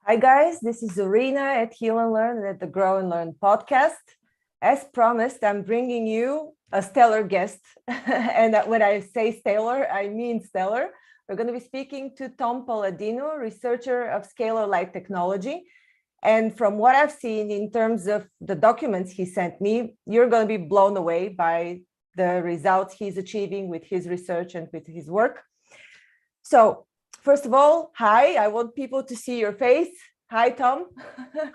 Hi guys, this is Zarina at Healnlearn and at the Grow and Learn podcast. As promised, I'm bringing you a stellar guest. And when I say stellar, I mean stellar. We're going to be speaking to Tom Paladino, researcher of Scalar Light technology. And from what I've seen in terms of the documents he sent me, you're going to be blown away by the results he's achieving with his research and with his work. So first of all, hi, I want people to see your face. Hi, Tom.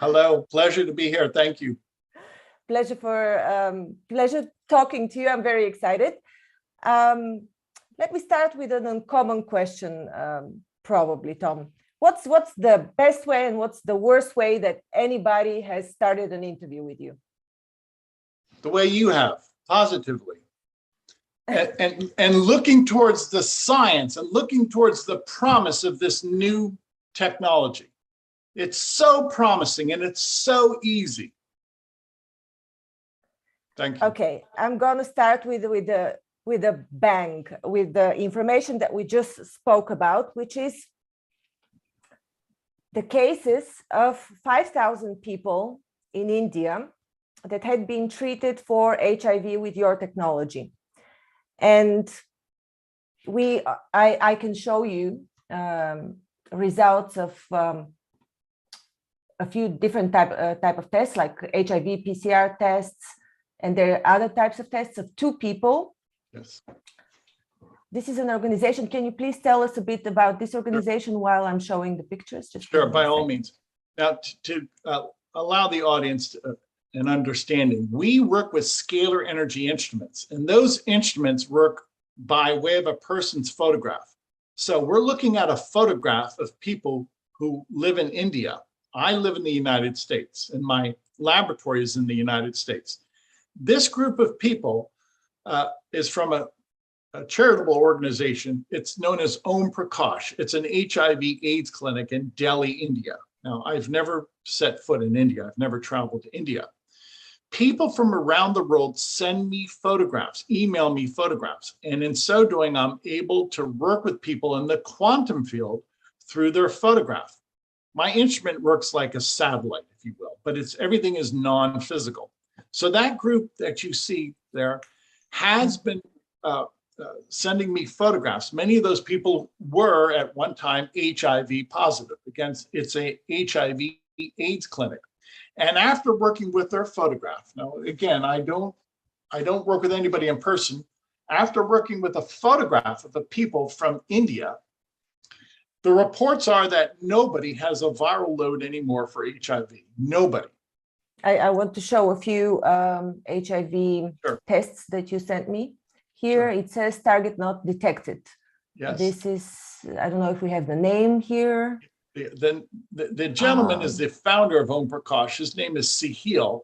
Hello, pleasure to be here. Thank you. Pleasure talking to you. I'm very excited. Let me start with an uncommon question, probably, Tom. What's the best way and what's the worst way that anybody has started an interview with you? The way you have, positively. And looking towards the science and looking towards the promise of this new technology. It's so promising and it's so easy. Thank you. Okay, I'm going to start with a bang, with the information that we just spoke about, which is the cases of 5,000 people in India that had been treated for HIV with your technology. And I can show you results of a few different type of tests, like HIV PCR tests, and there are other types of tests of 2 people. Yes. This is an organization. Can you please tell us a bit about this organization while I'm showing the pictures? Sure, by all means. Now, to allow the audience an understanding, we work with scalar energy instruments, and those instruments work by way of a person's photograph. So we're looking at a photograph of people who live in India. I live in the United States, and my laboratory is in the United States. This group of people is from a charitable organization. It's known as Om Prakash. It's an HIV/AIDS clinic in Delhi, India. Now, I've never set foot in India. I've never traveled to India. People from around the world send me photographs, email me photographs. And in so doing, I'm able to work with people in the quantum field through their photograph. My instrument works like a satellite, if you will, but everything is non-physical. So that group that you see there has been sending me photographs. Many of those people were at one time HIV positive. Again, it's a HIV/AIDS clinic. And after working with their photograph, now again, I don't work with anybody in person. After working with a photograph of the people from India, the reports are that nobody has a viral load anymore for HIV. Nobody. I want to show a few HIV tests that you sent me. Here it says target not detected. Yes. This is, I don't know if we have the name here. The gentleman is the founder of Om Prakash. His name is Sahil,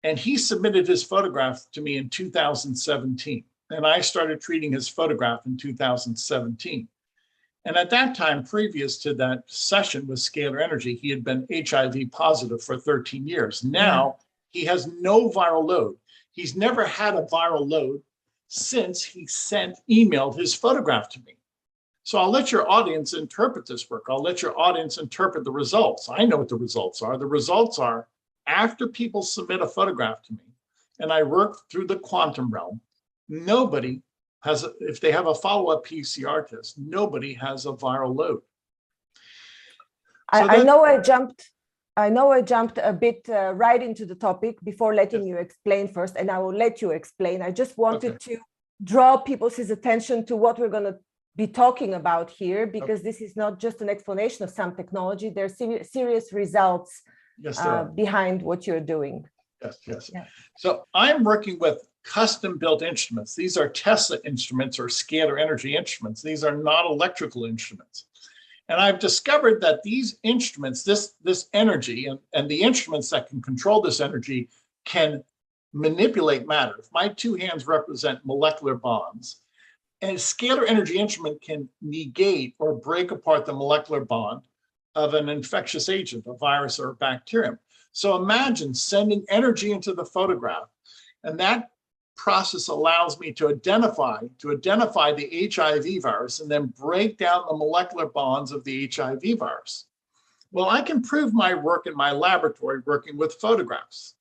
and he submitted his photograph to me in 2017. And I started treating his photograph in 2017. And at that time, previous to that session with Scalar Energy, he had been HIV positive for 13 years. Now he has no viral load. He's never had a viral load since he emailed his photograph to me. So I'll let your audience interpret this work. I'll let your audience interpret the results. I know what the results are. The results are after people submit a photograph to me and I work through the quantum realm, nobody has, if they have a follow-up PCR test, nobody has a viral load. So I know I jumped a bit right into the topic before letting you explain first, and I will let you explain. I just wanted to draw people's attention to what we're going to be talking about here, because this is not just an explanation of some technology. There are serious results behind what you're doing. Yes. Yeah. So I'm working with custom-built instruments. These are Tesla instruments or scalar energy instruments. These are not electrical instruments. And I've discovered that these instruments, this energy and the instruments that can control this energy can manipulate matter. If my 2 hands represent molecular bonds, and a scalar energy instrument can negate or break apart the molecular bond of an infectious agent, a virus or a bacterium. So imagine sending energy into the photograph, and that process allows me to identify the HIV virus and then break down the molecular bonds of the HIV virus. Well, I can prove my work in my laboratory working with photographs,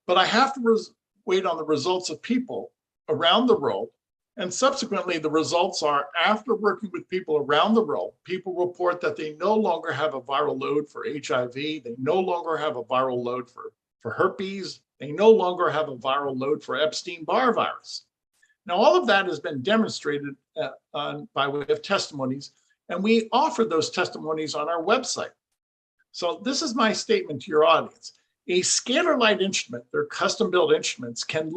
but I have to wait on the results of people around the world. And subsequently, the results are, after working with people around the world, people report that they no longer have a viral load for HIV. They no longer have a viral load for herpes. They no longer have a viral load for Epstein-Barr virus. Now, all of that has been demonstrated by way of testimonies, and we offer those testimonies on our website. So this is my statement to your audience. A scalar light instrument, they're custom-built instruments, can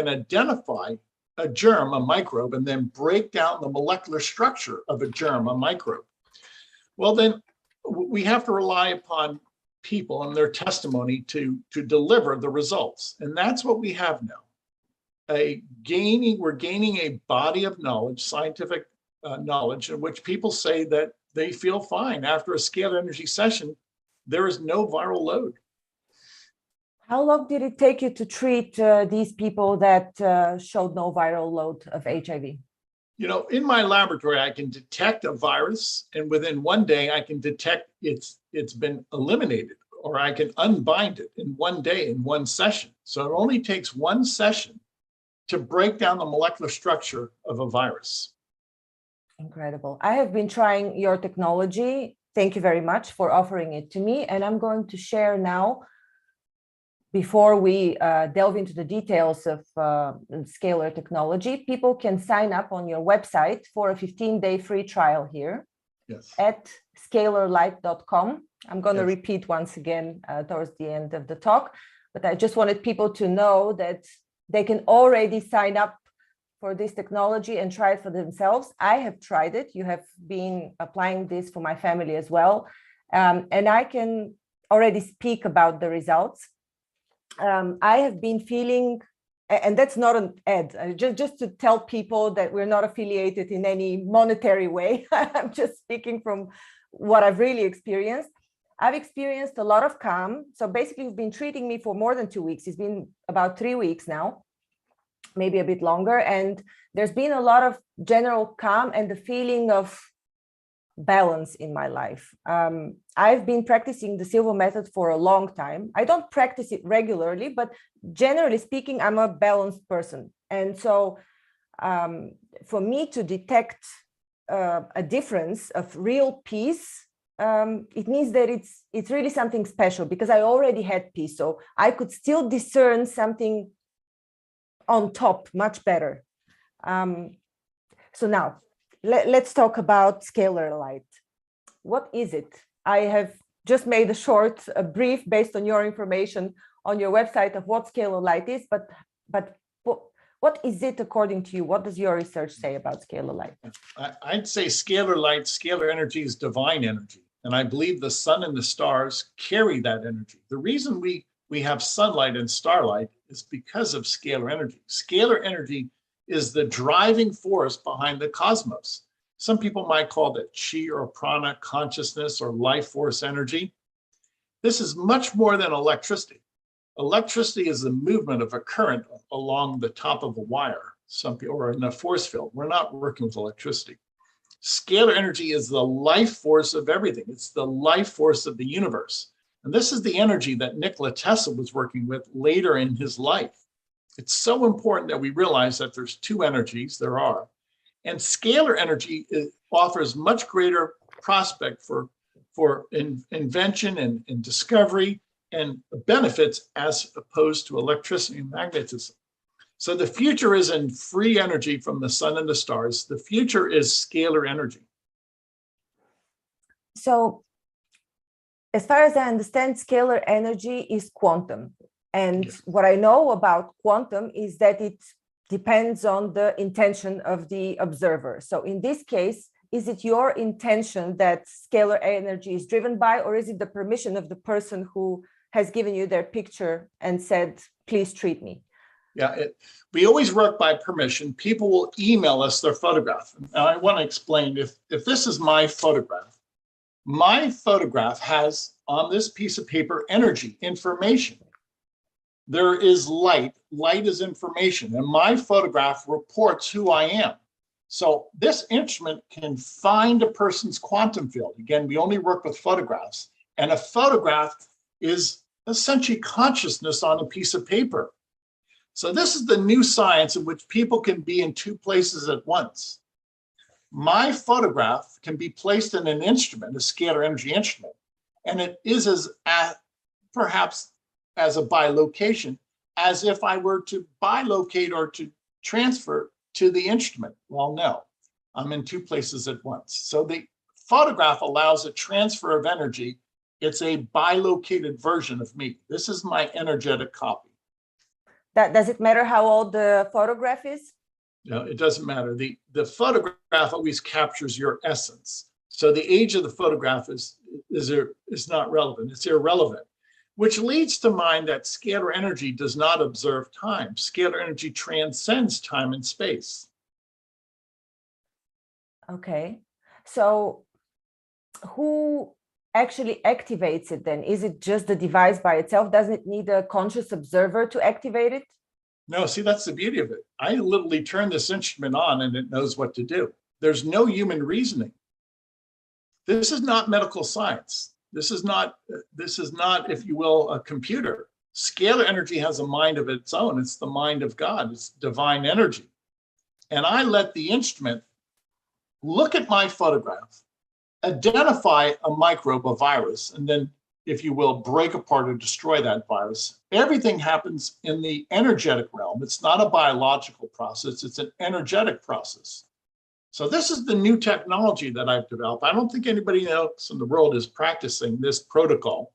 identify a germ, a microbe, and then break down the molecular structure of a germ, a microbe. Well, then we have to rely upon people and their testimony to deliver the results. And that's what we have now. We're gaining a body of knowledge, scientific knowledge, in which people say that they feel fine. After a scalar energy session, there is no viral load. How long did it take you to treat these people that showed no viral load of HIV? You know, in my laboratory, I can detect a virus, and within one day, I can detect it's been eliminated, or I can unbind it in one day, in one session. So it only takes one session to break down the molecular structure of a virus. Incredible. I have been trying your technology. Thank you very much for offering it to me. And I'm going to share now, before we delve into the details of Scalar technology, people can sign up on your website for a 15-day free trial here. Yes. At scalarlight.com. I'm going to Yes. repeat once again towards the end of the talk, but I just wanted people to know that they can already sign up for this technology and try it for themselves. I have tried it. You have been applying this for my family as well. And I can already speak about the results. I have been feeling, and that's not an ad, just to tell people that we're not affiliated in any monetary way. I'm just speaking from what I've really experienced. I've experienced a lot of calm. So basically, you've been treating me for more than 2 weeks. It's been about 3 weeks now, maybe a bit longer. And there's been a lot of general calm and the feeling of balance in my life. I've been practicing the Silva method for a long time. I don't practice it regularly, but generally speaking, I'm a balanced person. And so for me to detect a difference of real peace, it means that it's really something special, because I already had peace. So I could still discern something on top much better. So now let's talk about Scalar Light. What is it? I have just made a brief based on your information on your website of what Scalar Light is, but what is it according to you? What does your research say about Scalar Light? I'd say Scalar Light, scalar energy is divine energy. And I believe the sun and the stars carry that energy. The reason we have sunlight and starlight is because of scalar energy. Scalar energy is the driving force behind the cosmos. Some people might call that chi or prana, consciousness or life force energy. This is much more than electricity. Electricity is the movement of a current along the top of a wire, or in a force field. We're not working with electricity. Scalar energy is the life force of everything. It's the life force of the universe. And this is the energy that Nikola Tesla was working with later in his life. It's so important that we realize that there's two energies, there are. And scalar energy offers much greater prospect for invention and discovery and benefits as opposed to electricity and magnetism. So the future is in free energy from the sun and the stars. The future is scalar energy. So as far as I understand, scalar energy is quantum. And Yes. what I know about quantum is that it depends on the intention of the observer. So in this case, is it your intention that scalar energy is driven by, or is it the permission of the person who has given you their picture and said, please treat me? Yeah, we always work by permission. People will email us their photograph. Now I want to explain, if this is my photograph has on this piece of paper energy, information. There is light. Light is information, and my photograph reports who I am. So this instrument can find a person's quantum field. Again, we only work with photographs, And a photograph is essentially consciousness on a piece of paper. So this is the new science in which people can be in two places at once. My photograph can be placed in an instrument, a scalar energy instrument, and it is perhaps as a bilocation, as if I were to bilocate or to transfer to the instrument. Well, no, I'm in two places at once. So the photograph allows a transfer of energy. It's a bilocated version of me. This is my energetic copy. Does it matter how old the photograph is? No, it doesn't matter. The photograph always captures your essence. So the age of the photograph is not relevant. It's irrelevant, which leads to mind that scalar energy does not observe time. Scalar energy transcends time and space. Okay. So who actually activates it then? Is it just the device by itself? Doesn't it need a conscious observer to activate it? No, see, that's the beauty of it. I literally turn this instrument on and it knows what to do. There's no human reasoning. This is not medical science. This is not, if you will, a computer. Scalar energy has a mind of its own. It's the mind of God. It's divine energy. And I let the instrument look at my photograph, identify a microbe, a virus, and then, if you will, break apart or destroy that virus. Everything happens in the energetic realm. It's not a biological process, it's an energetic process. So this is the new technology that I've developed. I don't think anybody else in the world is practicing this protocol.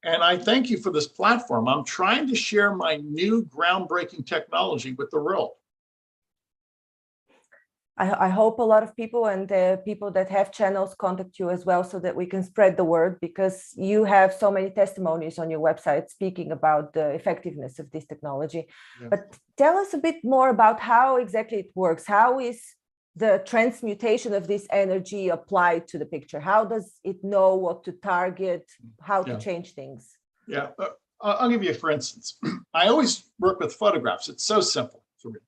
And I thank you for this platform. I'm trying to share my new groundbreaking technology with the world. I hope a lot of people and the people that have channels contact you as well, so that we can spread the word, because you have so many testimonies on your website speaking about the effectiveness of this technology. Yeah. But tell us a bit more about how exactly it works. How is the transmutation of this energy applied to the picture? How does it know what to target, how to change things? Yeah, I'll give you, for instance, I always work with photographs. It's so simple for me.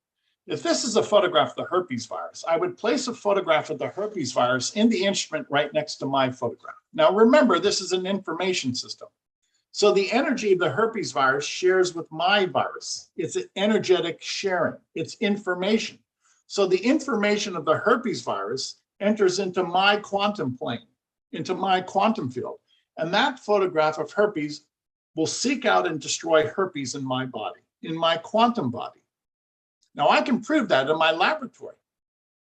If this is a photograph of the herpes virus, I would place a photograph of the herpes virus in the instrument right next to my photograph. Now, remember, this is an information system. So the energy of the herpes virus shares with my virus. It's an energetic sharing. It's information. So the information of the herpes virus enters into my quantum plane, into my quantum field. And that photograph of herpes will seek out and destroy herpes in my body, in my quantum body. Now, I can prove that in my laboratory.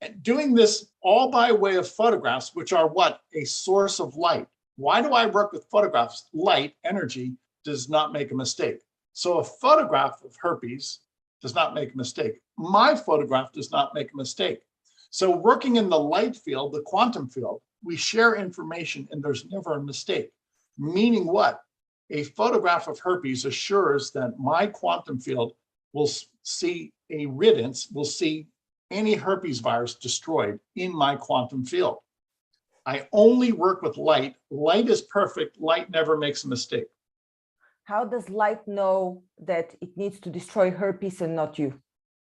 And doing this all by way of photographs, which are what? A source of light. Why do I work with photographs? Light, energy, does not make a mistake. So a photograph of herpes does not make a mistake. My photograph does not make a mistake. So working in the light field, the quantum field, we share information and there's never a mistake. Meaning what? A photograph of herpes assures that my quantum field will see a riddance, will see any herpes virus destroyed in my quantum field. I only work with light. Light is perfect. Light never makes a mistake. How does light know that it needs to destroy herpes and not you?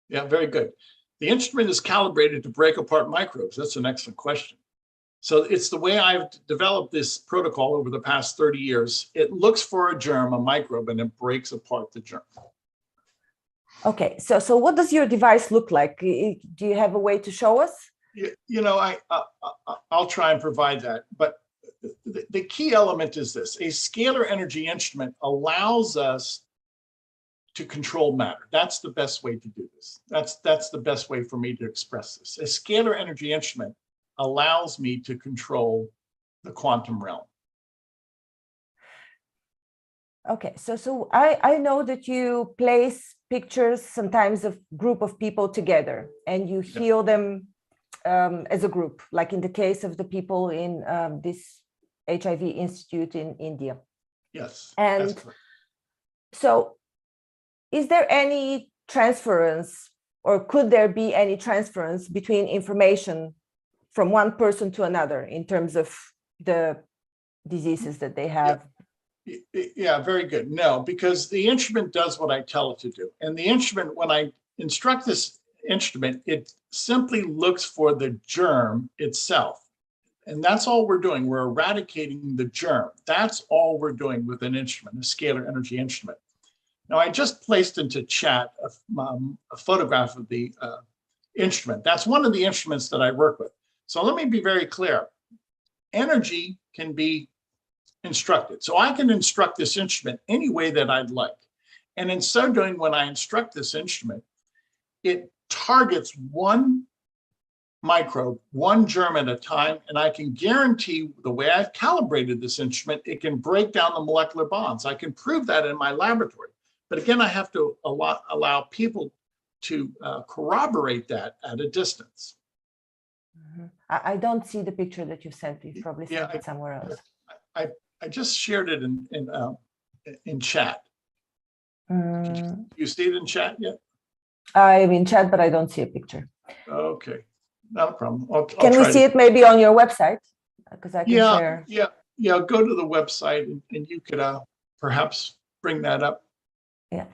Yeah, very good. The instrument is calibrated to break apart microbes. That's an excellent question. So it's the way I've developed this protocol over the past 30 years. It looks for a germ, a microbe, and it breaks apart the germ. Okay, so what does your device look like? Do you have a way to show us? You know, I'll try and provide that. But the key element is this. A scalar energy instrument allows us to control matter. That's the best way to do this. That's the best way for me to express this. A scalar energy instrument allows me to control the quantum realm. Okay, so I know that you place pictures sometimes of group of people together and you heal them as a group, like in the case of the people in this HIV Institute in India. Yes. And so is there any transference, or could there be any transference between information from one person to another in terms of the diseases that they have? Yeah, very good. No, because the instrument does what I tell it to do. And the instrument, when I instruct this instrument, it simply looks for the germ itself. And that's all we're doing. We're eradicating the germ. That's all we're doing with an instrument, a scalar energy instrument. Now, I just placed into chat a photograph of the instrument. That's one of the instruments that I work with. So let me be very clear. Energy can be instructed. So I can instruct this instrument any way that I'd like. And in so doing, when I instruct this instrument, it targets one microbe, one germ at a time, and I can guarantee the way I've calibrated this instrument, it can break down the molecular bonds. I can prove that in my laboratory. But again, I have to allow people to corroborate that at a distance. Mm-hmm. I don't see the picture that you sent. You probably sent it somewhere else. I just shared it in chat. You see it in chat yet? I'm in chat, but I don't see a picture. Okay, not a problem. I'll can we see it maybe on your website? Because I can share. Yeah. Go to the website and you could perhaps bring that up. Yeah.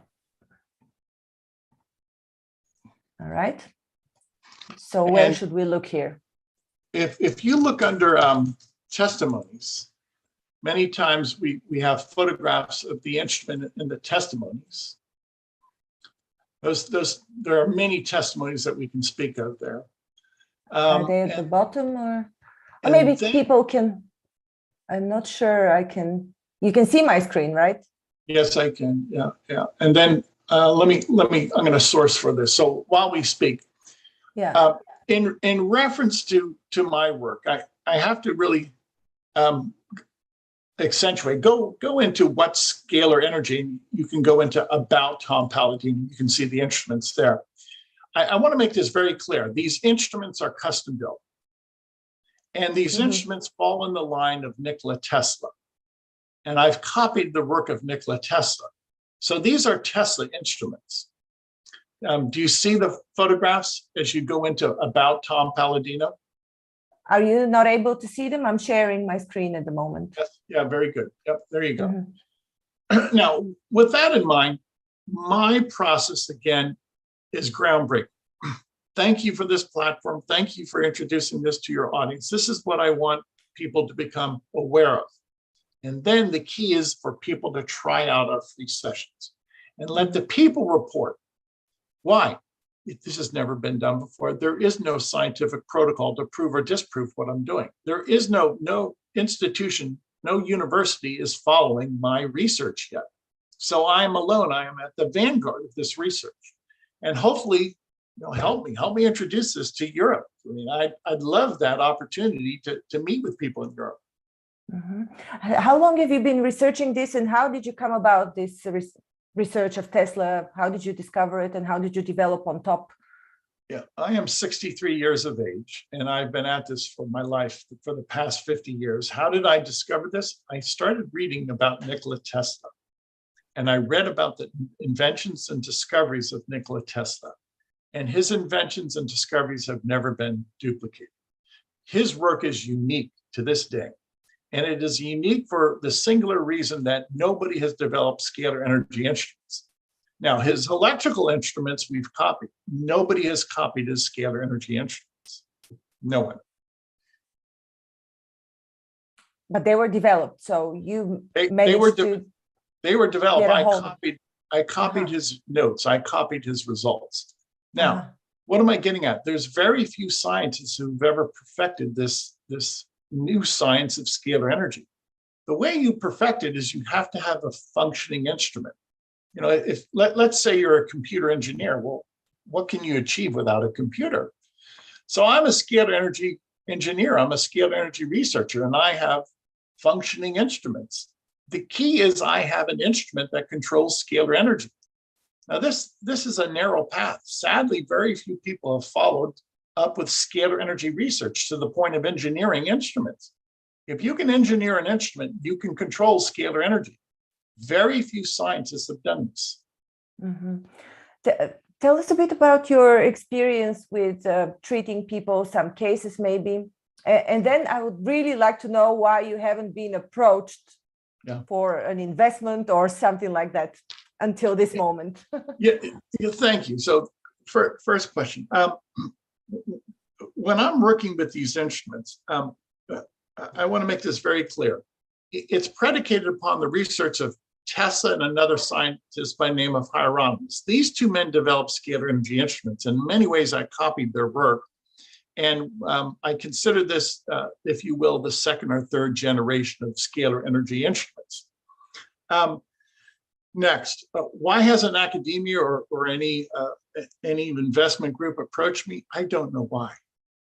All right. So where should we look here? If you look under testimonies, many times we have photographs of the instrument in the testimonies. There are many testimonies that we can speak of there. Are they at the bottom, or maybe people can? I'm not sure. You can see my screen, right? Yes, I can. Yeah. And then let me. I'm going to source for this. So while we speak, in reference to my work, I have to really accentuate. Go into what's scalar energy. You can go into about Tom Paladino. You can see the instruments there. I want to make this very clear. These instruments are custom built, and these instruments fall in the line of Nikola Tesla. And I've copied the work of Nikola Tesla. So these are Tesla instruments. Do you see the photographs as you go into about Tom Paladino? Are you not able to see them? I'm sharing my screen at the moment. Yes. Yeah, very good. Yep, there you go. Now, with that in mind, my process, again, is groundbreaking. Thank you for this platform. Thank you for introducing this to your audience. This is what I want people to become aware of. And then the key is for people to try out our free sessions and let the people report. Why? This has never been done before. There is no scientific protocol to prove or disprove what I'm doing. There is no institution, no university is following my research yet. So I am alone. I am at the vanguard of this research. And hopefully, help me introduce this to Europe. I mean, I'd love that opportunity to meet with people in Europe. How long have you been researching this, and how did you come about this research of Tesla? How did you discover it, and how did you develop on top? Yeah, I am 63 years of age, and I've been at this for my life for the past 50 years. How did I discover this? I started reading about Nikola Tesla, and I read about the inventions and discoveries of Nikola Tesla, and his inventions and discoveries have never been duplicated. His work is unique to this day. And it is unique for the singular reason that nobody has developed scalar energy instruments. Now, his electrical instruments we've copied. Nobody has copied his scalar energy instruments. No one. But they were developed, so you they were developed. I copied his notes. I copied his results. Now, what am I getting at? There's very few scientists who've ever perfected this new science of scalar energy. The way you perfect it is you have to have a functioning instrument. If let's say you're a computer engineer, well, what can you achieve without a computer? So I'm a scalar energy engineer. I'm a scalar energy researcher, and I have functioning instruments. The key is I have an instrument that controls scalar energy. Now, this is a narrow path. Sadly, very few people have followed up with scalar energy research to the point of engineering instruments. If you can engineer an instrument, you can control scalar energy. Very few scientists have done this. Tell us a bit about your experience with treating people, some cases maybe. And then I would really like to know why you haven't been approached for an investment or something like that until this moment. Thank you. So first question. When I'm working with these instruments, I want to make this very clear. It's predicated upon the research of Tesla and another scientist by name of Hieronymus. These two men developed scalar energy instruments. In many ways, I copied their work. And I consider this, if you will, the second or third generation of scalar energy instruments. Next, why hasn't academia or any investment group approached me? I don't know why.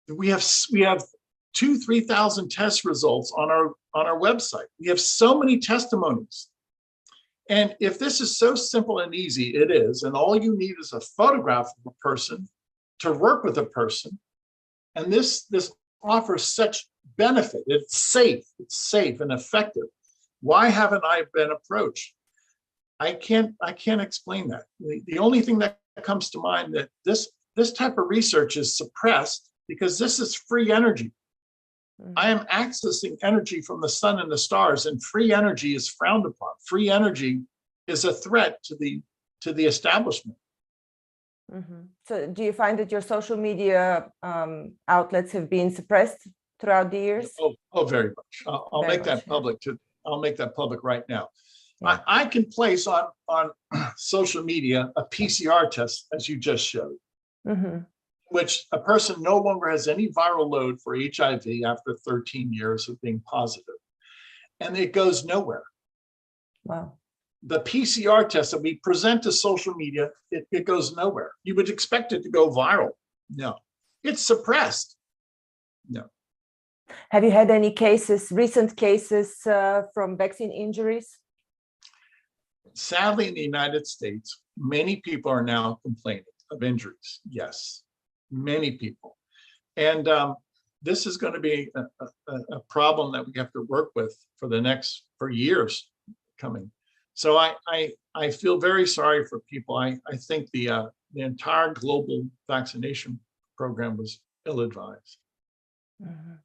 We have 2,000-3,000 test results on our website. We have so many testimonies. And if this is so simple and easy, it is. And all you need is a photograph of a person to work with a person. And this offers such benefit. It's safe and effective. Why haven't I been approached? I can't explain that. The only thing that comes to mind that this type of research is suppressed because this is free energy. I am accessing energy from the sun and the stars, and free energy is frowned upon. Free energy is a threat to the establishment. Mm-hmm. So do you find that your social media outlets have been suppressed throughout the years? Oh, very much. I'll make that public. I'll make that public right now. Yeah. I can place on social media a PCR test, as you just showed, which a person no longer has any viral load for HIV after 13 years of being positive, and it goes nowhere. Wow. The PCR test that we present to social media, it goes nowhere. You would expect it to go viral. No, it's suppressed. No. Have you had any recent cases from vaccine injuries? Sadly, in the United States, many people are now complaining of injuries. Yes, many people. And this is going to be a problem that we have to work with for years coming. So I feel very sorry for people. I think the entire global vaccination program was ill-advised. Yeah.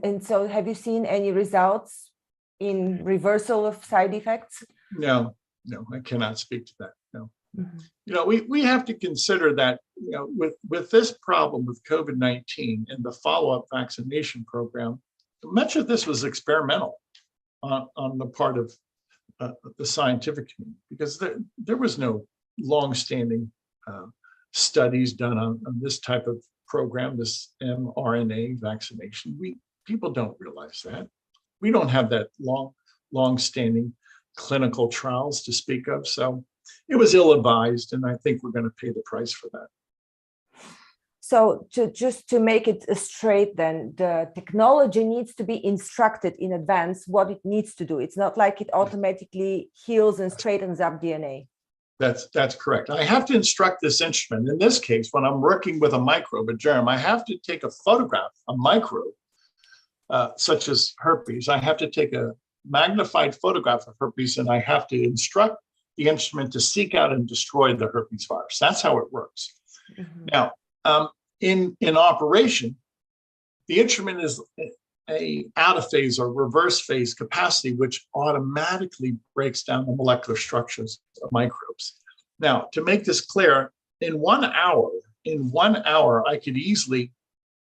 And so have you seen any results in reversal of side effects? No, I cannot speak to that. No. You know, we have to consider that, you know, with this problem with COVID-19 and the follow-up vaccination program, much of this was experimental on the part of the scientific community, because there was no long-standing studies done on this type of program, this mRNA vaccination. People don't realize that. We don't have that long-standing clinical trials to speak of. So it was ill-advised, and I think we're going to pay the price for that. So just to make it straight, then the technology needs to be instructed in advance what it needs to do. It's not like it automatically heals and straightens up DNA. That's correct. I have to instruct this instrument. In this case, when I'm working with a microbe, a germ, I have to take a photograph, a microbe, such as herpes. I have to take a magnified photograph of herpes, and I have to instruct the instrument to seek out and destroy the herpes virus. That's how it works. Now, in operation, the instrument is a out of phase or reverse phase capacity, which automatically breaks down the molecular structures of microbes. Now, to make this clear, in 1 hour, I could easily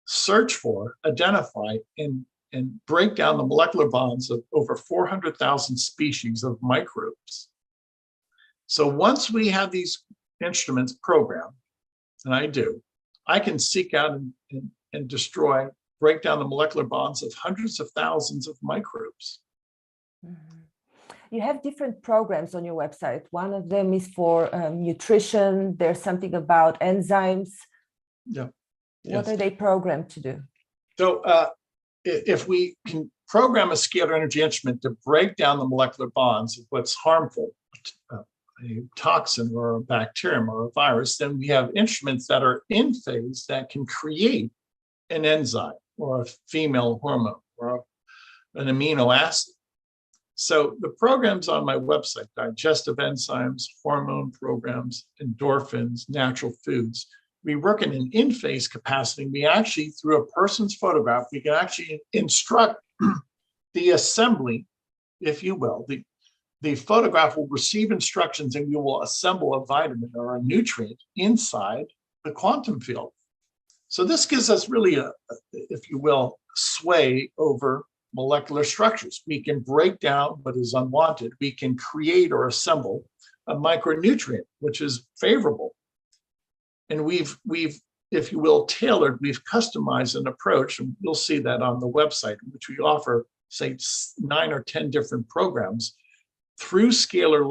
search for, identify, and break down the molecular bonds of over 400,000 species of microbes. So once we have these instruments programmed, and I do, I can seek out and destroy, break down the molecular bonds of hundreds of thousands of microbes. You have different programs on your website. One of them is for nutrition. There's something about enzymes. Yeah. What are they programmed to do? So if we can program a scalar energy instrument to break down the molecular bonds of what's harmful, a toxin or a bacterium or a virus, then we have instruments that are in phase that can create an enzyme or a female hormone or an amino acid. So the programs on my website, digestive enzymes, hormone programs, endorphins, natural foods, we work in an in-phase capacity. We actually, through a person's photograph, we can actually instruct the assembly, if you will. The photograph will receive instructions, and you will assemble a vitamin or a nutrient inside the quantum field. So this gives us really if you will, sway over molecular structures. We can break down what is unwanted. We can create or assemble a micronutrient, which is favorable. And we've, if you will, we've customized an approach, and you'll see that on the website, in which we offer, say, 9 or 10 different programs through Scalar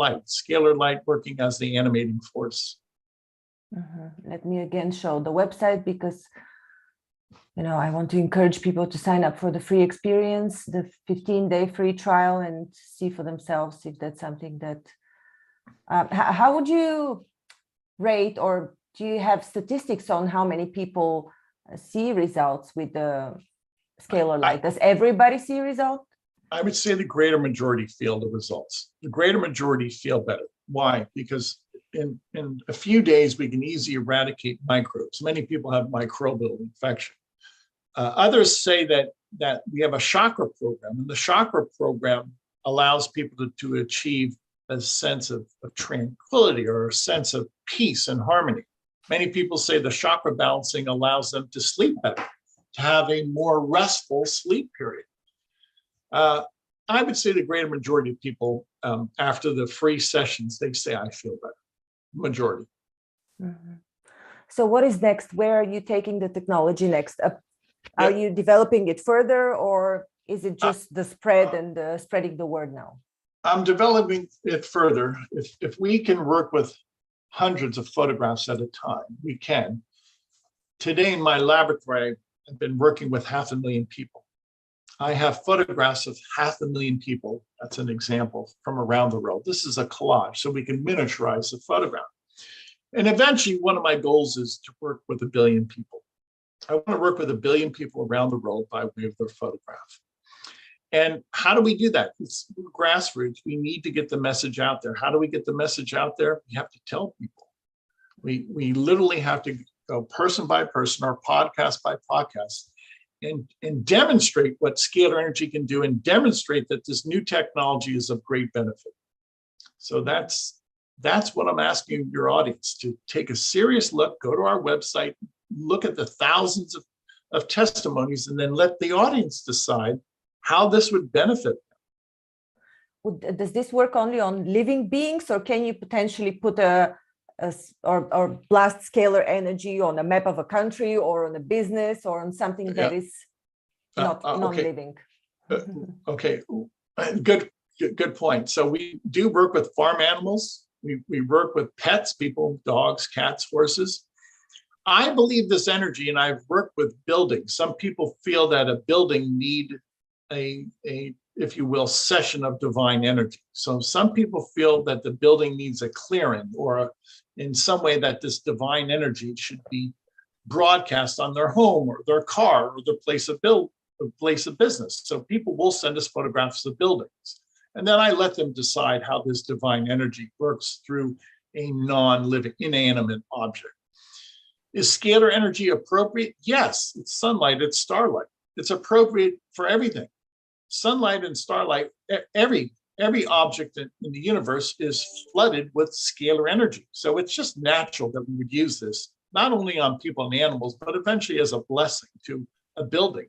Light working as the animating force. Let me again show the website, because I want to encourage people to sign up for the free experience, the 15-day free trial, and see for themselves if that's something that, how would you rate, or do you have statistics on how many people see results with the Scalar Light? Does everybody see results? I would say the greater majority feel the results. The greater majority feel better. Why? Because in a few days, we can easily eradicate microbes. Many people have microbial infection. Others say that we have a chakra program, and the chakra program allows people to achieve a sense of tranquility or a sense of peace and harmony. Many people say the chakra balancing allows them to sleep better, to have a more restful sleep period. I would say the greater majority of people, after the free sessions, they say, I feel better. Majority. So what is next? Where are you taking the technology next? Are you developing it further, or is it just the spread and spreading the word now? I'm developing it further. If we can work with hundreds of photographs at a time, we can. Today in my laboratory, I've been working with 500,000 people. I have photographs of 500,000 people. That's an example from around the world. This is a collage, so we can miniaturize the photograph. And eventually, one of my goals is to work with 1 billion people. I want to work with 1 billion people around the world by way of their photograph. And how do we do that? It's grassroots. We need to get the message out there. How do we get the message out there? We have to tell people. We literally have to go person by person or podcast by podcast and demonstrate what scalar energy can do, and demonstrate that this new technology is of great benefit. So that's what I'm asking your audience to take a serious look, go to our website, look at the thousands of testimonies, and then let the audience decide how this would benefit them. Does this work only on living beings, or can you potentially put or blast scalar energy on a map of a country, or on a business, or on something that is not non-living? Okay, good point. So we do work with farm animals. We work with pets, people, dogs, cats, horses. I believe this energy, and I've worked with buildings. Some people feel that a building need a if you will, session of divine energy. So some people feel that the building needs a clearing, or in some way that this divine energy should be broadcast on their home or their car or their place of business. So people will send us photographs of buildings. And then I let them decide how this divine energy works through a non-living, inanimate object. Is scalar energy appropriate? Yes, it's sunlight, it's starlight. It's appropriate for everything. Sunlight and starlight, every object in the universe is flooded with scalar energy. So it's just natural that we would use this, not only on people and animals, but eventually as a blessing to a building.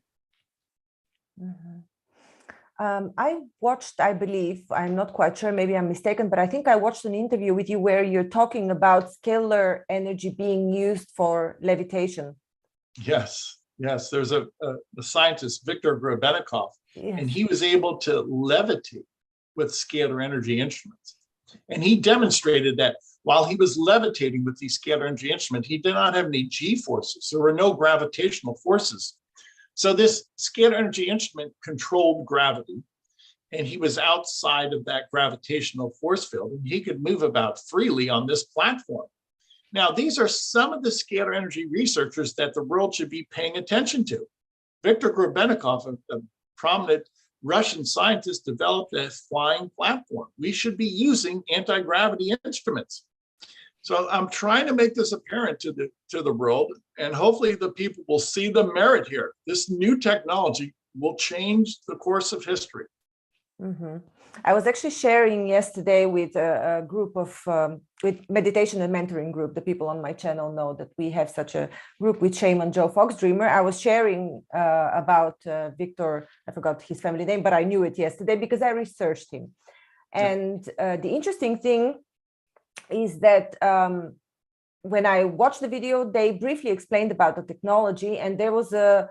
I watched, I believe, I'm not quite sure, maybe I'm mistaken, but I think I watched an interview with you where you're talking about scalar energy being used for levitation. Yes. There's a scientist, Viktor Grebennikov, and he was able to levitate with scalar energy instruments. And he demonstrated that while he was levitating with these scalar energy instruments, he did not have any G forces. There were no gravitational forces. So this scalar energy instrument controlled gravity, and he was outside of that gravitational force field, and he could move about freely on this platform. Now, these are some of the scalar energy researchers that the world should be paying attention to. Viktor Grebennikov, a prominent Russian scientist, developed a flying platform. We should be using anti-gravity instruments. So I'm trying to make this apparent to the world, and hopefully the people will see the merit here. This new technology will change the course of history. Mhm. I was actually sharing yesterday with a group of with meditation and mentoring group. The people on my channel know that we have such a group with Shaman Joe Fox Dreamer. I was sharing about Victor. I forgot his family name, but I knew it yesterday because I researched him. And the interesting thing is that when I watched the video, they briefly explained about the technology, and there was a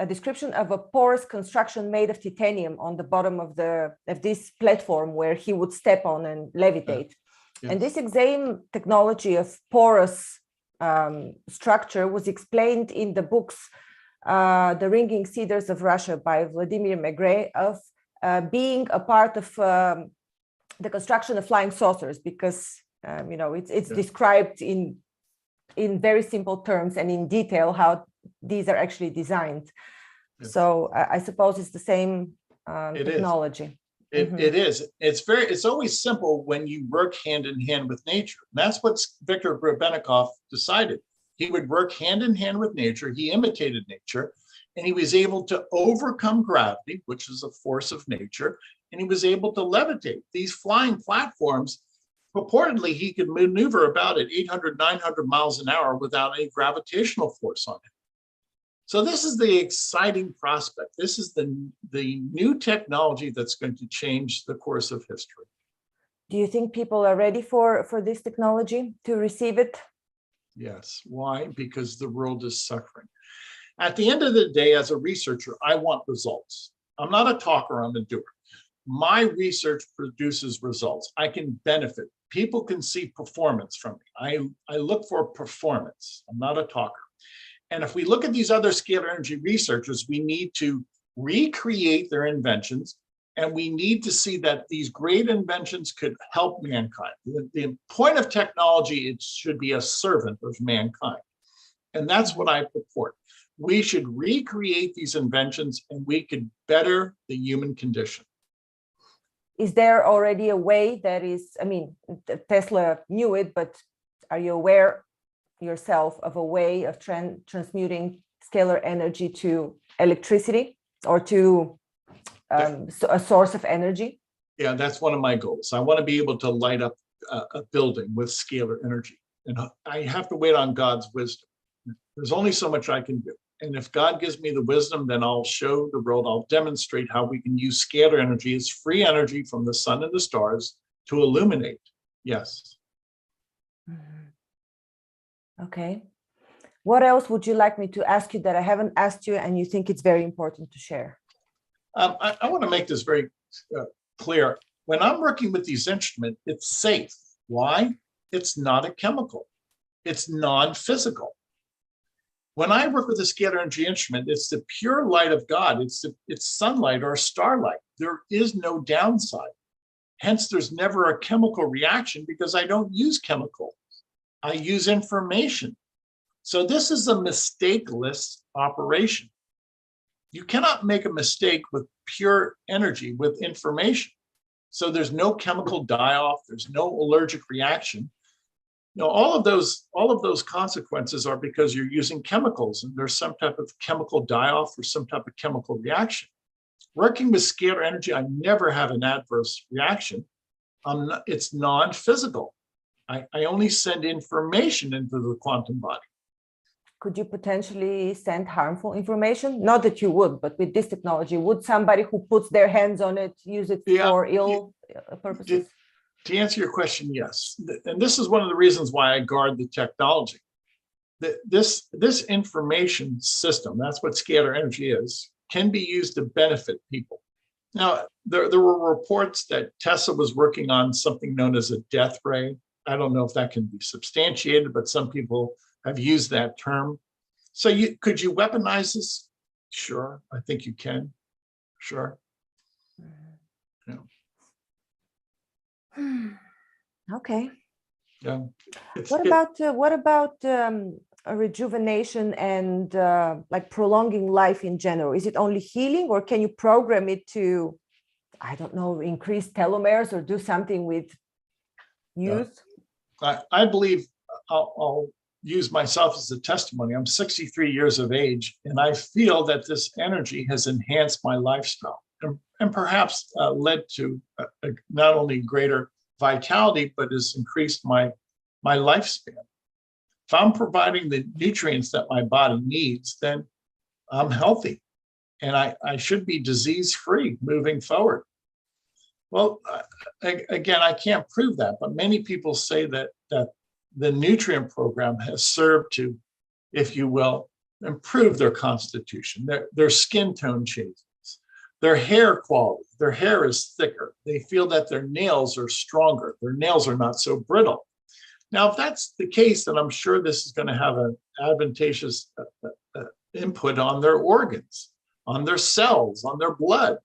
description of a porous construction made of titanium on the bottom of this platform where he would step on and levitate. Yes. And this same technology of porous structure was explained in the books The Ringing Cedars of Russia by Vladimir Megre of being a part of the construction of flying saucers, because it's described in very simple terms and in detail how these are actually designed. Yes. So I suppose it's the same technology. It is. It's always simple when you work hand in hand with nature. And that's what Viktor Grebennikov decided. He would work hand in hand with nature. He imitated nature, and he was able to overcome gravity, which is a force of nature, and he was able to levitate. These flying platforms, purportedly, he could maneuver about at 800, 900 miles an hour without any gravitational force on him. So this is the exciting prospect. This is the new technology that's going to change the course of history. Do you think people are ready for this technology to receive it? Yes. Why? Because the world is suffering. At the end of the day, as a researcher, I want results. I'm not a talker, I'm a doer. My research produces results. I can benefit. People can see performance from me. I look for performance. I'm not a talker. And if we look at these other scalar energy researchers, we need to recreate their inventions, and we need to see that these great inventions could help mankind. The point of technology, it should be a servant of mankind. And that's what I purport. We should recreate these inventions, and we could better the human condition. Is there already a way that is, Tesla knew it, but are you aware yourself of a way of transmuting scalar energy to electricity or to a source of energy? Yeah, that's one of my goals. I want to be able to light up a building with scalar energy. And I have to wait on God's wisdom. There's only so much I can do. And if God gives me the wisdom, then I'll show the world, I'll demonstrate how we can use scalar energy as free energy from the sun and the stars to illuminate. Yes. Okay. What else would you like me to ask you that I haven't asked you and you think it's very important to share? I want to make this very clear. When I'm working with these instruments, it's safe. Why? It's not a chemical. It's non-physical. When I work with a scalar energy instrument, it's the pure light of God. It's sunlight or starlight. There is no downside. Hence, there's never a chemical reaction because I don't use chemicals. I use information. So this is a mistakeless operation. You cannot make a mistake with pure energy, with information. So there's no chemical die-off. There's no allergic reaction. All of those consequences are because you're using chemicals, and there's some type of chemical die-off or some type of chemical reaction. Working with scalar energy, I never have an adverse reaction. It's non-physical. I only send information into the quantum body. Could you potentially send harmful information? Not that you would, but with this technology, would somebody who puts their hands on it use it for ill purposes? To answer your question, yes. And this is one of the reasons why I guard the technology. This information system, that's what scalar energy is, can be used to benefit people. Now, there were reports that Tesla was working on something known as a death ray. I don't know if that can be substantiated, but some people have used that term. So could you weaponize this? Sure, I think you can. Sure. Yeah. Okay. Yeah. What about a rejuvenation and like prolonging life in general? Is it only healing, or can you program it to, I don't know, increase telomeres or do something with youth? I believe I'll use myself as a testimony. I'm 63 years of age, and I feel that this energy has enhanced my lifestyle. and perhaps led to not only greater vitality, but has increased my lifespan. If I'm providing the nutrients that my body needs, then I'm healthy, and I should be disease-free moving forward. Well, again, I can't prove that, but many people say that the nutrient program has served to, if you will, improve their constitution, their skin tone changes, their hair quality. Their hair is thicker. They feel that their nails are stronger. Their nails are not so brittle. Now, if that's the case, then I'm sure this is going to have an advantageous input on their organs, on their cells, on their blood,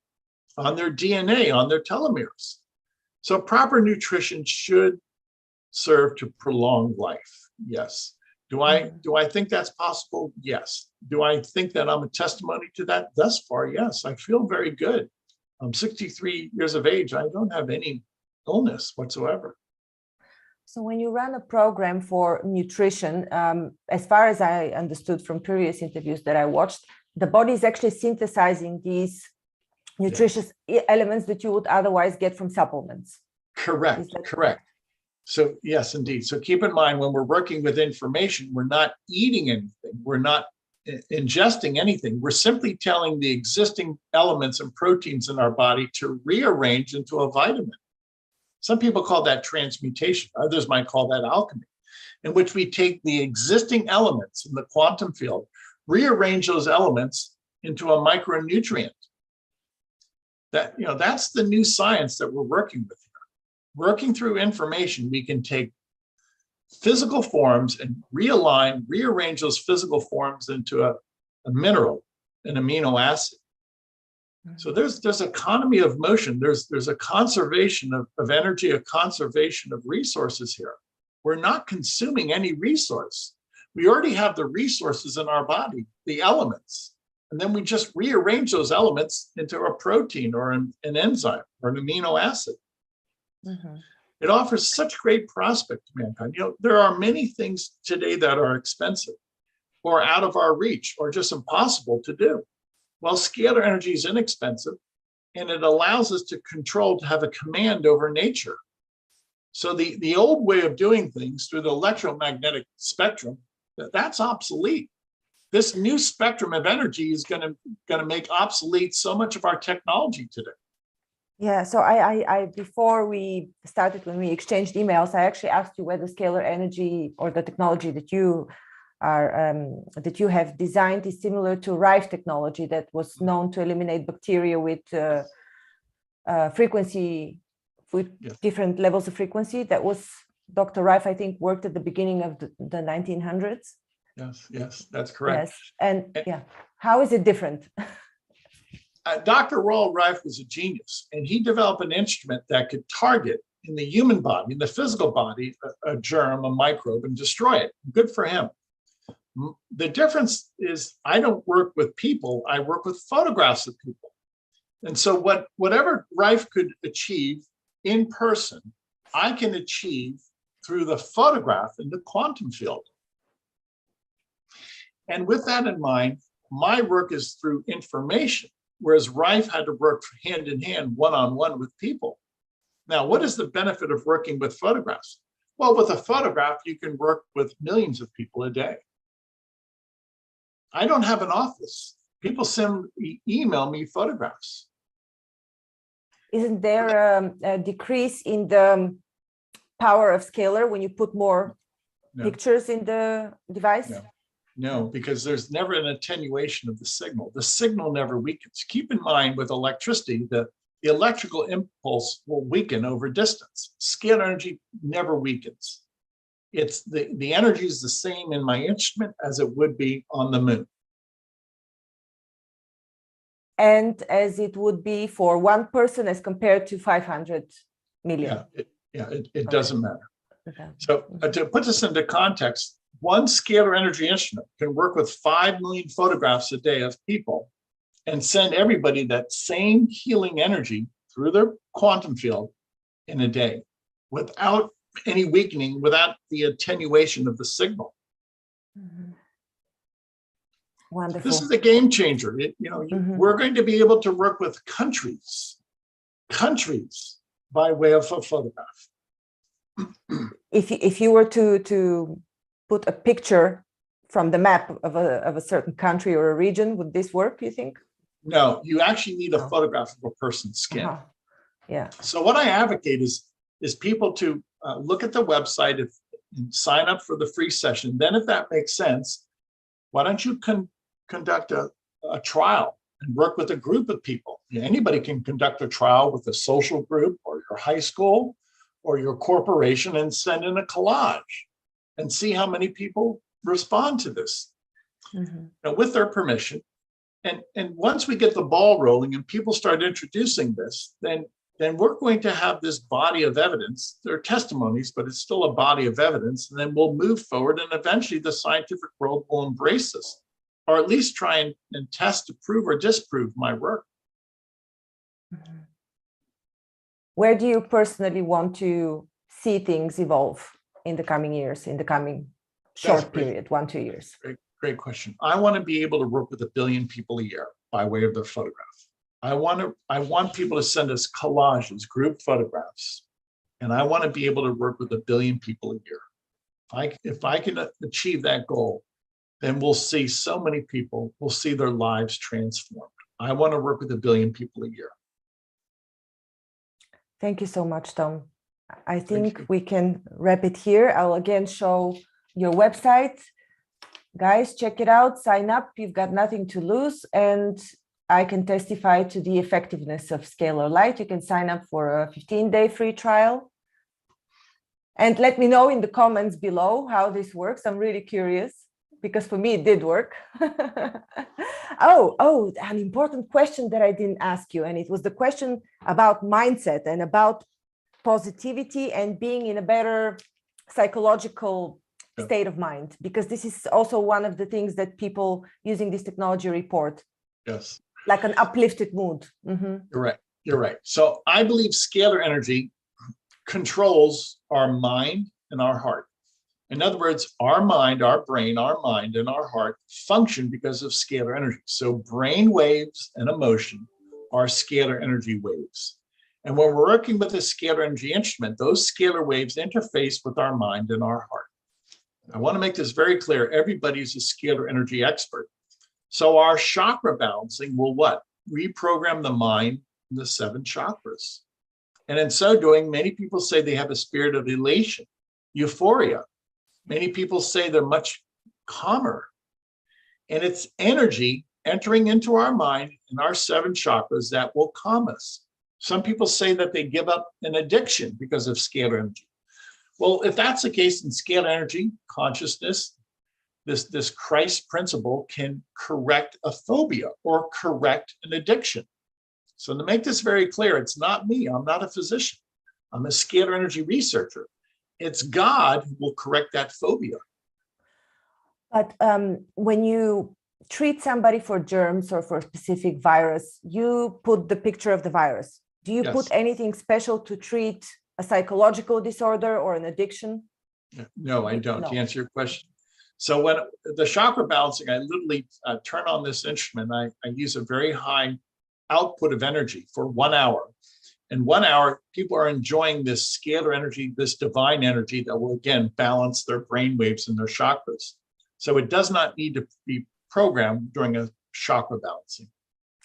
on their DNA, on their telomeres. So proper nutrition should serve to prolong life. Yes. Do I think that's possible? Yes. Do I think that I'm a testimony to that? Thus far, yes. I feel very good. I'm 63 years of age. I don't have any illness whatsoever. So when you run a program for nutrition, as far as I understood from previous interviews that I watched, the body is actually synthesizing these nutritious elements that you would otherwise get from supplements. Correct. Correct. So yes, indeed. So keep in mind, when we're working with information, we're not eating anything. We're not ingesting anything. We're simply telling the existing elements and proteins in our body to rearrange into a vitamin. Some people call that transmutation. Others might call that alchemy, in which we take the existing elements in the quantum field, rearrange those elements into a micronutrient. That's the new science that we're working with here. Working through information, we can take physical forms and rearrange those physical forms into a mineral, an amino acid. So there's economy of motion. There's a conservation of energy, a conservation of resources here. We're not consuming any resource. We already have the resources in our body, the elements. And then we just rearrange those elements into a protein or an enzyme or an amino acid. Mm-hmm. It offers such great prospect to mankind. There are many things today that are expensive or out of our reach or just impossible to do. Well, scalar energy is inexpensive, and it allows us to control, to have a command over nature. So the old way of doing things through the electromagnetic spectrum, that's obsolete. This new spectrum of energy is going to make obsolete so much of our technology today. Yeah, so I before we started, when we exchanged emails, I actually asked you whether scalar energy or the technology that you have designed is similar to Rife technology that was known to eliminate bacteria with different levels of frequency. That was Dr. Rife, I think, worked at the beginning of the 1900s. Yes, that's correct. Yes, and how is it different? Dr. Roald Rife was a genius, and he developed an instrument that could target in the human body, in the physical body, a germ, a microbe, and destroy it. Good for him. The difference is I don't work with people, I work with photographs of people. And so whatever Rife could achieve in person, I can achieve through the photograph in the quantum field. And with that in mind, my work is through information, whereas Rife had to work hand in hand, one-on-one with people. Now, what is the benefit of working with photographs? Well, with a photograph, you can work with millions of people a day. I don't have an office. People email me photographs. Isn't there a decrease in the power of scalar when you put more pictures in the device? No, because there's never an attenuation of the signal. The signal never weakens. Keep in mind, with electricity, the electrical impulse will weaken over distance. Scalar energy never weakens. It's the energy is the same in my instrument as it would be on the moon. And as it would be for one person as compared to 500 million. It doesn't matter. Okay. So to put this into context, one scalar energy instrument can work with 5 million photographs a day of people and send everybody that same healing energy through their quantum field in a day without any weakening, without the attenuation of the signal. Mm-hmm. Wonderful. This is a game changer. We're going to be able to work with countries by way of a photograph. If you were to put a picture from the map of a certain country or a region, would this work, you think? No, you actually need a photograph of a person's skin. Yeah. So what I advocate is people to look at the website and sign up for the free session. Then if that makes sense, why don't you conduct a trial and work with a group of people? Anybody can conduct a trial with a social group or your high school or your corporation and send in a collage and see how many people respond to this. Now, with their permission. And once we get the ball rolling and people start introducing this, then we're going to have this body of evidence. There are testimonies, but it's still a body of evidence. And then we'll move forward, and eventually the scientific world will embrace this, or at least try and test to prove or disprove my work. Where do you personally want to see things evolve in the coming years, in the coming short period, 1-2 years? Great question. I want to be able to work with 1 billion people a year by way of their photograph. I want people to send us collages, group photographs, and I want to be able to work with 1 billion people a year. If I can achieve that goal, then we'll see so many people, we'll see their lives transformed. I want to work with 1 billion people a year. Thank you so much, Tom. I think we can wrap it here. I'll again show your website. Guys, check it out, sign up. You've got nothing to lose. And I can testify to the effectiveness of Scalar Light. You can sign up for a 15-day free trial. And let me know in the comments below how this works. I'm really curious, because for me, it did work. Oh, an important question that I didn't ask you. And it was the question about mindset and about positivity and being in a better psychological state of mind, because this is also one of the things that people using this technology report. Yes. Like an uplifted mood. You're right. So I believe scalar energy controls our mind and our heart. In other words, our mind, our brain, our mind, and our heart function because of scalar energy. So brain waves and emotion are scalar energy waves. And when we're working with a scalar energy instrument, those scalar waves interface with our mind and our heart. I want to make this very clear. Everybody's a scalar energy expert. So our chakra balancing will what? Reprogram the mind in the 7 chakras. And in so doing, many people say they have a spirit of elation, euphoria. Many people say they're much calmer. And it's energy entering into our mind and our 7 chakras that will calm us. Some people say that they give up an addiction because of scalar energy. Well, if that's the case in scalar energy, consciousness, this Christ principle can correct a phobia or correct an addiction. So to make this very clear, it's not me. I'm not a physician. I'm a scalar energy researcher. It's God who will correct that phobia. But when you treat somebody for germs or for a specific virus, you put the picture of the virus. Do you put anything special to treat a psychological disorder or an addiction? No, I don't. To answer your question. So when the chakra balancing, I literally turn on this instrument. I use a very high output of energy for 1 hour. In 1 hour, people are enjoying this scalar energy, this divine energy that will, again, balance their brain waves and their chakras. So it does not need to be programmed during a chakra balancing.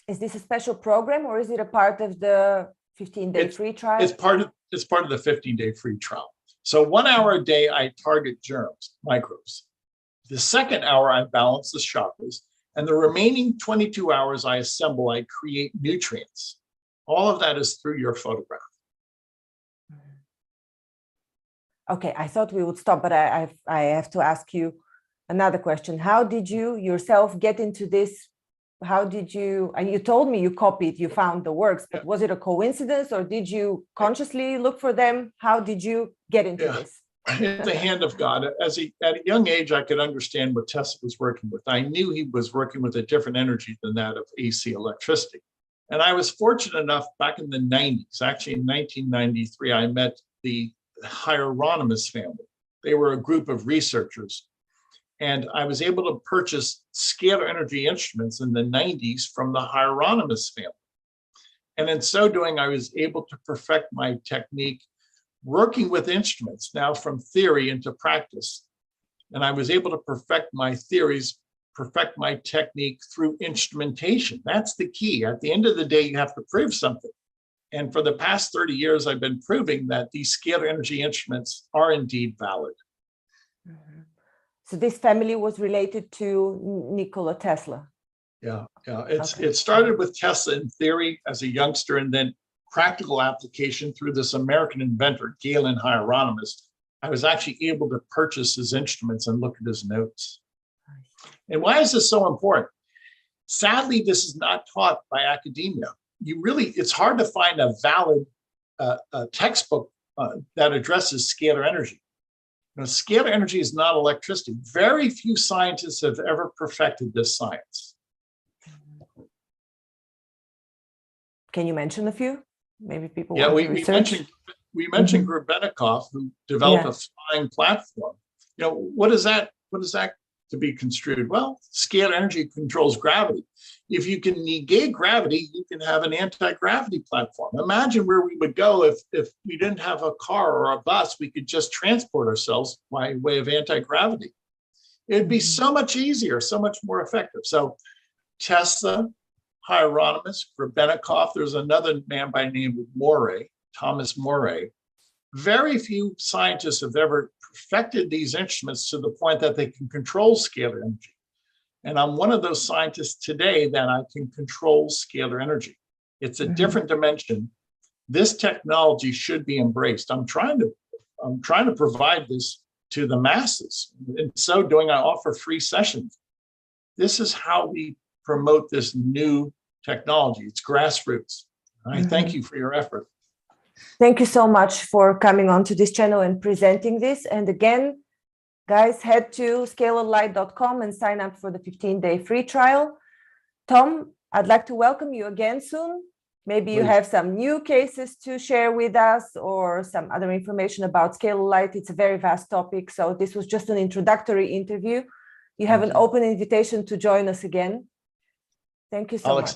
Is this a special program, or is it a part of the 15-day free trial? It's part of the 15-day free trial. So 1 hour a day, I target germs, microbes. The second hour, I balance the chakras. And the remaining 22 hours I assemble, I create nutrients. All of that is through your photograph. Okay, I thought we would stop, but I have to ask you another question. How did you yourself get into this? How did you, and you told me you copied, you found the works, but was it a coincidence, or did you consciously look for them? How did you get into this? It's the hand of God. At a young age, I could understand what Tesla was working with. I knew he was working with a different energy than that of AC electricity. And I was fortunate enough back in the 90s, actually in 1993, I met the Hieronymus family. They were a group of researchers. And I was able to purchase scalar energy instruments in the 90s from the Hieronymus family. And in so doing, I was able to perfect my technique working with instruments, now from theory into practice. And I was able to perfect my theories, perfect my technique through instrumentation. That's the key. At the end of the day, you have to prove something. And for the past 30 years, I've been proving that these scalar energy instruments are indeed valid. Mm-hmm. So this family was related to Nikola Tesla. Yeah. It started with Tesla in theory as a youngster, and then practical application through this American inventor, Galen Hieronymus. I was actually able to purchase his instruments and look at his notes. And why is this so important? Sadly, this is not taught by academia. It's hard to find a valid textbook that addresses scalar energy. Scalar energy is not electricity. Very few scientists have ever perfected this science. Can you mention a few? Maybe people want to research. We mentioned Grebennikov, who developed a flying platform. What is that to be construed? Well, scalar energy controls gravity. If you can negate gravity, you can have an anti-gravity platform. Imagine where we would go if we didn't have a car or a bus. We could just transport ourselves by way of anti-gravity. It'd be so much easier, so much more effective. So Tesla, Hieronymus, Grebennikov, there's another man by the name of Moray, Thomas Moray. Very few scientists have ever perfected these instruments to the point that they can control scalar energy. And I'm one of those scientists today that I can control scalar energy. It's a different dimension. This technology should be embraced. I'm trying to provide this to the masses. In so doing, I offer free sessions. This is how we promote this new technology. It's grassroots. I thank you for your effort. Thank you so much for coming on to this channel and presenting this. And again, guys, head to scalarlight.com and sign up for the 15-day free trial. Tom, I'd like to welcome you again soon. Maybe you have some new cases to share with us or some other information about Scalar Light. It's a very vast topic. So this was just an introductory interview. You have an open invitation to join us again. Thank you so much.